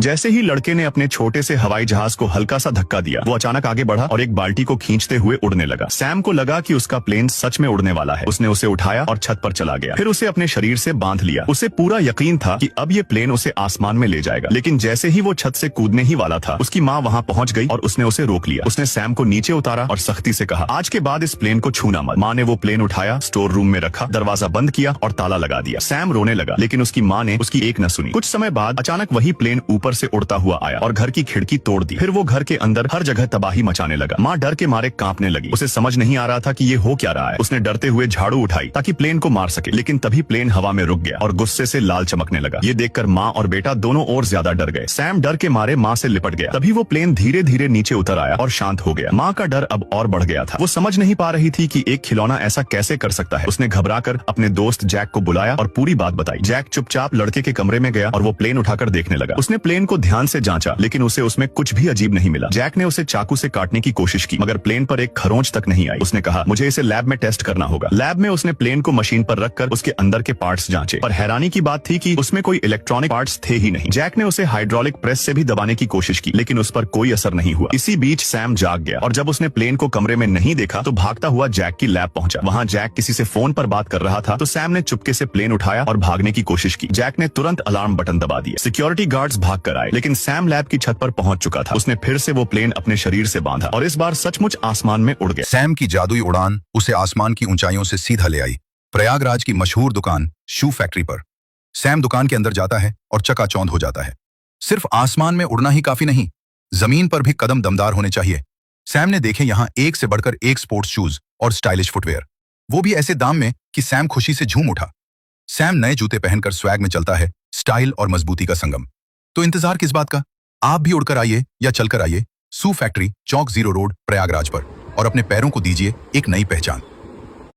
जैसे ही लड़के ने अपने छोटे से हवाई जहाज को हल्का सा धक्का दिया, वो अचानक आगे बढ़ा और एक बाल्टी को खींचते हुए उड़ने लगा। सैम को लगा कि उसका प्लेन सच में उड़ने वाला है। उसने उसे उठाया और छत पर चला गया। फिर उसे अपने शरीर से बांध लिया। उसे पूरा यकीन था कि अब ये प्लेन उसे आसमान में ले जाएगा। लेकिन जैसे ही वो छत से कूदने ही वाला था, उसकी माँ वहाँ पहुँच गई और उसने उसे रोक लिया। उसने सैम को नीचे उतारा और सख्ती से कहा, आज के बाद इस प्लेन को छूना मत। माँ ने वो प्लेन उठाया, स्टोर रूम में रखा, दरवाजा बंद किया और ताला लगा दिया। सैम रोने लगा, लेकिन उसकी माँ ने उसकी एक न सुनी। कुछ समय बाद अचानक वही प्लेन ऊपर से उड़ता हुआ आया और घर की खिड़की तोड़ दी। फिर वो घर के अंदर हर जगह तबाही मचाने लगा। माँ डर के मारे कांपने लगी। उसे समझ नहीं आ रहा था कि ये हो क्या रहा है। उसने डरते हुए झाड़ू उठाई ताकि प्लेन को मार सके, लेकिन तभी प्लेन हवा में रुक गया और गुस्से से लाल चमकने लगा। ये देखकर माँ और बेटा दोनों और ज्यादा डर गए। सैम डर के मारे माँ से लिपट गया। तभी वो प्लेन धीरे धीरे नीचे उतर आया और शांत हो गया। माँ का डर अब और बढ़ गया था। वो समझ नहीं पा रही थी कि एक खिलौना ऐसा कैसे कर सकता है। उसने घबराकर अपने दोस्त जैक को बुलाया और पूरी बात बताई। जैक चुपचाप लड़के के कमरे में गया और वो प्लेन उठाकर देखने लगा। उसने प्लेन को ध्यान से जांचा, लेकिन उसे उसमें कुछ भी अजीब नहीं मिला। जैक ने उसे चाकू से काटने की कोशिश की, मगर प्लेन पर एक खरोंच तक नहीं आई। उसने कहा, मुझे इसे लैब में टेस्ट करना होगा। लैब में उसने प्लेन को मशीन पर रखकर उसके अंदर के पार्ट्स जांचे, पर हैरानी की बात थी कि उसमें कोई इलेक्ट्रॉनिक पार्ट्स थे ही नहीं। जैक ने उसे हाइड्रोलिक प्रेस से भी दबाने की कोशिश की, लेकिन उस पर कोई असर नहीं हुआ। इसी बीच सैम जाग गया और जब उसने प्लेन को कमरे में नहीं देखा तो भागता हुआ जैक की लैब पहुंचा। वहां जैक किसी से फोन पर बात कर रहा था तो सैम ने चुपके से प्लेन उठाया और भागने की कोशिश की। जैक ने तुरंत अलार्म बटन दबा दिया। सिक्योरिटी गार्ड्स भाग कर आए, लेकिन सैम लैब की छत पर पहुंच चुका था। उसने फिर से वो प्लेन अपने शरीर से बांधा और इस बार सचमुच आसमान में उड़ गया। सैम की जादुई उड़ान उसे आसमान की ऊंचाइयों से सीधा ले आई, प्रयागराज की मशहूर दुकान शू फैक्ट्री पर। सैम दुकान के अंदर जाता है और चकाचौंध हो जाता है। सिर्फ आसमान में उड़ना ही काफी नहीं, जमीन पर भी कदम दमदार होने चाहिए। सैम ने देखे यहाँ एक से बढ़कर एक स्पोर्ट्स शूज और स्टाइलिश फुटवेयर, वो भी ऐसे दाम में कि सैम खुशी से झूम उठा। सैम नए जूते पहनकर स्वैग में चलता है, स्टाइल और मजबूती का संगम। तो इंतजार किस बात का? आप भी उड़कर आइए या चलकर आइए शू फैक्ट्री, चौक 0 रोड, प्रयागराज पर, और अपने पैरों को दीजिए एक नई पहचान।